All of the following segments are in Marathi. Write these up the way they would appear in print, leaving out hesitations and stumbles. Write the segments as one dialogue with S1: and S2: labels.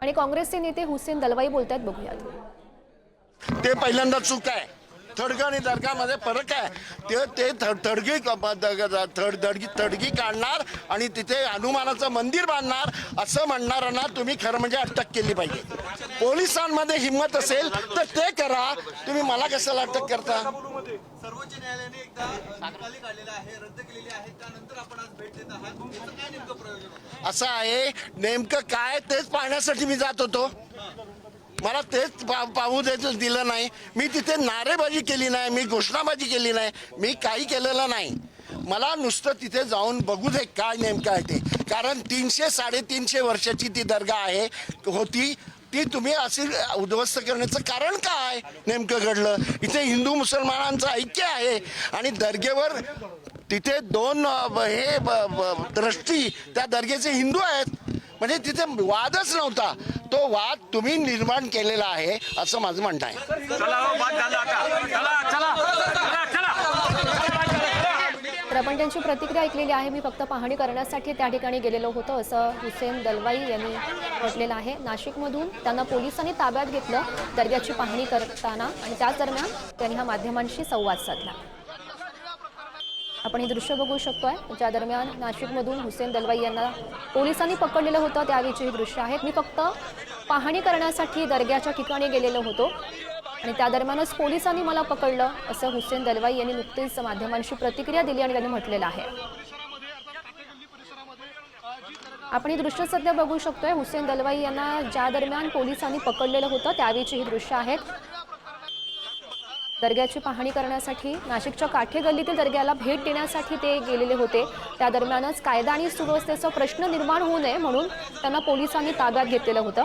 S1: आणि काँग्रेसचे नेते हुसेन दलवाई बोलतात, बघूयात.
S2: ते पहिल्यांदा चूक आहे. थडग आणि दर्गामध्ये फरक आहे. ते थडगी काढणार आणि तिथे हनुमानाचं मंदिर बांधणार असं म्हणणाऱ्यांना तुम्ही खरं म्हणजे अटक केली पाहिजे. पोलिसांमध्ये हिंमत असेल तर ते करा. तुम्ही मला कशाला अटक करता?
S3: सर्वोच्च न्यायालयाने एकदा निकाली काढलेला आहे, रद्द केलेली आहे, त्यानंतर आपण आज भेट देत आहात. याचं काय नेमकं प्रयोजन होतं?
S2: असं आहे, नेमकं काय तेच पाहण्यासाठी मी जात होतो. मला तेच पाहू द्यायचं दिलं नाही. मी तिथे नारेबाजी केली नाही, मी घोषणाबाजी केली नाही, मी काही केलेलं नाही. मला नुसतं तिथे जाऊन बघू दे काय नेमकं आहे ते. कारण 300-350 वर्षाची ती दर्गा आहे होती, ती तुम्ही अशी उद्ध्वस्त करण्याचं कारण काय नेमकं घडलं? इथे हिंदू मुसलमानांचं ऐक्य आहे आणि दर्गेवर तिथे दोन ट्रस्टी त्या दर्गेचे हिंदू आहेत. म्हणजे तिथे वादच नव्हता. तो वाद तुम्ही निर्माण केलेला आहे असं माझं म्हणणं आहे.
S1: तर आपण त्यांची प्रतिक्रिया ऐकलेली आहे. मी फक्त पाहणी करण्यासाठी त्या ठिकाणी गेलेलो होतो असं हुसेन दलवाई यांनी म्हटलेलं आहे. नाशिकमधून त्यांना पोलिसांनी ताब्यात घेतलं दर्ग्याची पाहणी करताना आणि त्याच दरम्यान त्यांनी हा माध्यमांशी संवाद साधला. आपण हे दृश्य बघू शकतोय. ज्या दरम्यान नाशिकमधून हुसेन दलवाई यांना पोलिसांनी पकडलेलं होतं त्यावेळीची ही दृश्य आहेत. मी फक्त पाहणी करण्यासाठी दर्ग्याच्या ठिकाणी गेलेलो होतो आणि त्या दरम्यानच पोलिसांनी मला पकडलं असं हुसेन दलवाई यांनी नुकतीच माध्यमांशी प्रतिक्रिया दिली आणि त्यांनी म्हटलेलं आहे. आपण ही दृश्य सध्या बघू शकतोय. हुसेन दलवाई यांना ज्या दरम्यान पोलिसांनी पकडलेलं होतं त्यावेळीची ही दृश्य आहेत. दर्ग्याची पाहणी करण्यासाठी नाशिकच्या काठे गल्लीतील दर्ग्याला भेट देण्यासाठी ते गेलेले होते. त्या दरम्यानच कायदा आणि सुव्यवस्थेचा प्रश्न निर्माण होऊ नये म्हणून त्यांना पोलिसांनी ताब्यात घेतलेलं होतं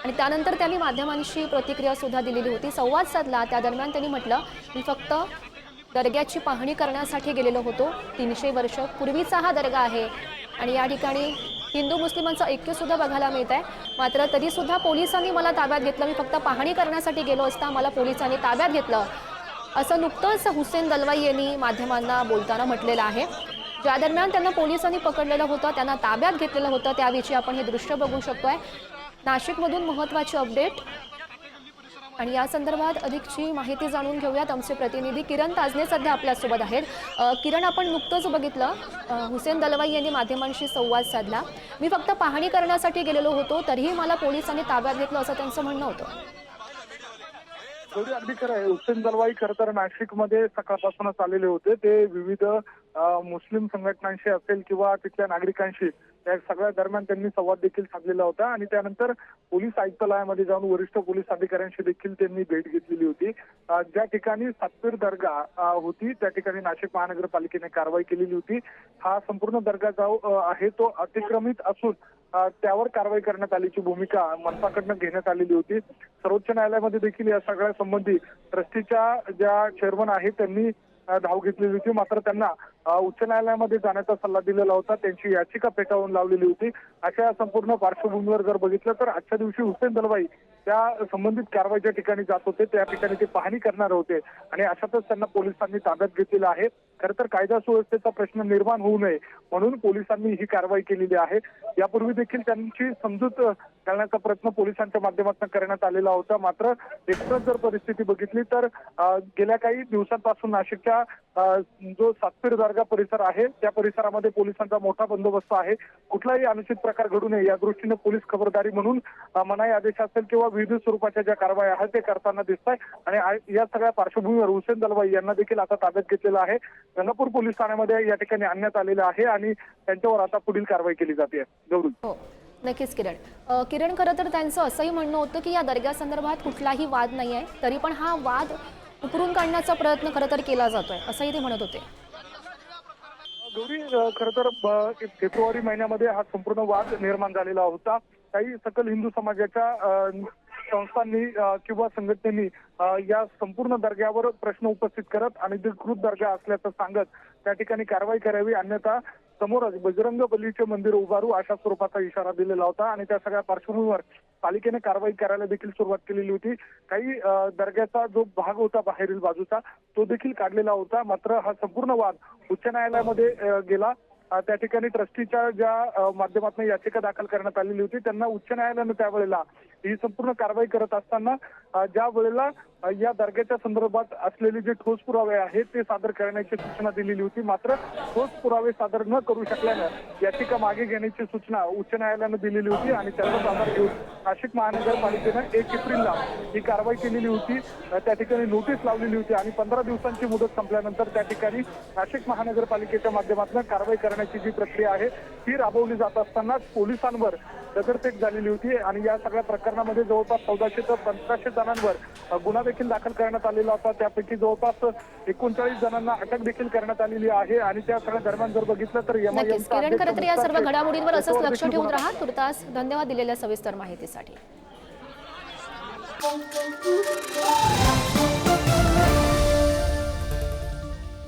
S1: आणि त्यानंतर त्यांनी माध्यमांशी प्रतिक्रिया सुद्धा दिलेली होती, संवाद साधला. त्या दरम्यान त्यांनी म्हटलं मी फक्त दर्ग्याची पाहणी करण्यासाठी गेलेलो होतो. 300 वर्ष पूर्वीचा हा दर्गा आहे आणि या ठिकाणी हिंदू मुस्लिमांचं ऐक्य सुद्धा बघायला मिळत आहे. मात्र तरीसुद्धा पोलिसांनी मला ताब्यात घेतलं. मी फक्त पाहणी करण्यासाठी गेलो असता मला पोलिसांनी ताब्यात घेतलं असं नुकतंच हुसेन दलवाई यांनी माध्यमांना बोलताना म्हटलेलं आहे. ज्या दरम्यान त्यांना पोलिसांनी पकडलेलं होतं, त्यांना ताब्यात घेतलेलं होतं त्याविषयी आपण हे दृश्य बघू शकतोय. नाशिकमधून महत्त्वाची अपडेट आणि या संदर्भात अधिकची माहिती जाणून घेऊयात. आमचे प्रतिनिधी किरण ताजने सध्या आपल्यासोबत आहेत. किरण, आपण नुकतंच बघितलं हुसेन दलवाई यांनी माध्यमांशी संवाद साधला. मी फक्त पाहणी करण्यासाठी गेलेलो होतो तरीही मला पोलिसांनी ताब्यात घेतलं असं त्यांचं म्हणणं होतं.
S4: अगदी खरं आहे. हुसेन दलवाई खरं तर नाशिकमध्ये सकाळपासूनच आलेले होते. ते विविध मुस्लिम संघटनांशी असेल किंवा तिथल्या नागरिकांशी त्या सगळ्या दरम्यान त्यांनी संवाद देखील साधलेला होता आणि त्यानंतर पोलीस आयुक्तालयामध्ये जाऊन वरिष्ठ पोलीस अधिकाऱ्यांशी देखील त्यांनी भेट घेतलेली होती. ज्या ठिकाणी सातपीर दर्गा होती त्या ठिकाणी नाशिक महानगरपालिकेने कारवाई केलेली होती. हा संपूर्ण दर्गा जो आहे तो अतिक्रमित असून त्यावर कारवाई करण्यात आल्याची भूमिका मनपाकडनं घेण्यात आलेली होती. सर्वोच्च न्यायालयामध्ये देखील या सगळ्या संबंधी ट्रस्टीच्या ज्या चेअरमन आहेत त्यांनी धाव घेतलेली होती. मात्र त्यांना उच्च न्यायालयामध्ये जाण्याचा सल्ला दिलेला होता. त्यांची याचिका फेटाळून लावलेली होती. अशा संपूर्ण पार्श्वभूमीवर जर बघितलं तर आजच्या दिवशी हुसेन दलवाई त्या संबंधित कारवाईच्या ठिकाणी जात होते. त्या ठिकाणी ते पाहणी करणार होते आणि अशातच त्यांना पोलिसांनी ताब्यात घेतलेलं आहे. खरं तर कायदा सुव्यवस्थेचा प्रश्न निर्माण होऊ नये म्हणून पोलिसांनी ही कारवाई केलेली आहे. यापूर्वी देखील त्यांची समजूत घालण्याचा प्रयत्न पोलिसांच्या माध्यमातून करण्यात आलेला होता. मात्र एकूणच जर परिस्थिती बघितली तर गेल्या काही दिवसांपासून नाशिकच्या जो सातपीर दर्गा परिसर आहे त्या परिसरामध्ये पोलिसांचा मोठा बंदोबस्त आहे. कुठलाही अनुचित प्रकार घडू नये या दृष्टीने पोलीस खबरदारी म्हणून मनाई आदेश असेल किंवा विविध स्वरूपाच्या ज्या कारवाया आहेत ते करताना दिसत आहे आणि या सगळ्या पार्श्वभूमीवर हुसेन दलवाई यांना देखील आता ताब्यात घेतलेलं आहे. गंगापूर पोलीस ठाण्यामध्ये या ठिकाणी आणण्यात आलेलं आहे आणि त्यांच्यावर आता पुढील कारवाई केली जाते. गौरव.
S1: हो, नक्कीच किरण, खरं तर त्यांचं असंही म्हणणं होतं की या दर्ग्यासंदर्भात कुठलाही वाद नाही आहे, तरी पण हा वाद उकरून काढण्याचा प्रयत्न खरं तर केला जातोय असंही ते म्हणत होते.
S4: गौरी, खरं तर फेब्रुवारी महिन्यामध्ये हा संपूर्ण वाद निर्माण झालेला होता. काही सकल हिंदू समाजाच्या संस्थांनी किंवा संघटनेनी या संपूर्ण दर्ग्यावर प्रश्न उपस्थित करत अनधिकृत दर्गा असल्याचं सांगत त्या ठिकाणी कारवाई करावी, अन्यथा समोरच बजरंग बलीचे मंदिर उभारू अशा स्वरूपाचा इशारा दिलेला होता आणि त्या सगळ्या पार्श्वभूमीवर पालिकेने कारवाई करायला देखील सुरुवात केलेली होती. काही दर्ग्याचा जो भाग होता बाहेरील बाजूचा तो देखील काढलेला होता. मात्र हा संपूर्ण वाद उच्च न्यायालयामध्ये गेला त्या ठिकाणी ट्रस्टीच्या ज्या माध्यमातून याचिका दाखल करण्यात आलेली होती त्यांना उच्च न्यायालयानं त्यावेळेला ही संपूर्ण कारवाई करत असताना ज्या वेळेला या दर्ग्याच्या संदर्भात असलेले जे ठोस पुरावे आहेत ते सादर करण्याची सूचना दिलेली होती. मात्र ठोस पुरावे सादर न करू शकल्यानं याचिका मागे घेण्याची सूचना उच्च न्यायालयानं दिलेली होती आणि त्याचाच आधार घेऊन नाशिक महानगरपालिकेनं 1 एप्रिलला ही कारवाई केलेली होती. त्या ठिकाणी नोटीस लावलेली होती आणि 15 दिवसांची मुदत संपल्यानंतर त्या ठिकाणी नाशिक महानगरपालिकेच्या माध्यमातून कारवाई करण्याची जी प्रक्रिया आहे ती राबवली जात असताना पोलिसांवर दगडफेक झालेली होती आणि या सगळ्या प्रकरणामध्ये जवळपास 1400 ते 1500 जणांवर गुन्हा देखील दाखल करण्यात आलेला होता. त्यापैकी जवळपास 39 जणांना अटक देखील करण्यात आलेली आहे आणि त्या सगळ्या दरम्यान जर बघितलं तर
S1: नक्कीच किरण खरं तर या सर्व घडामोडींवर असंच लक्ष ठेवून राहा. तुर्तास धन्यवाद दिलेल्या सविस्तर माहितीसाठी.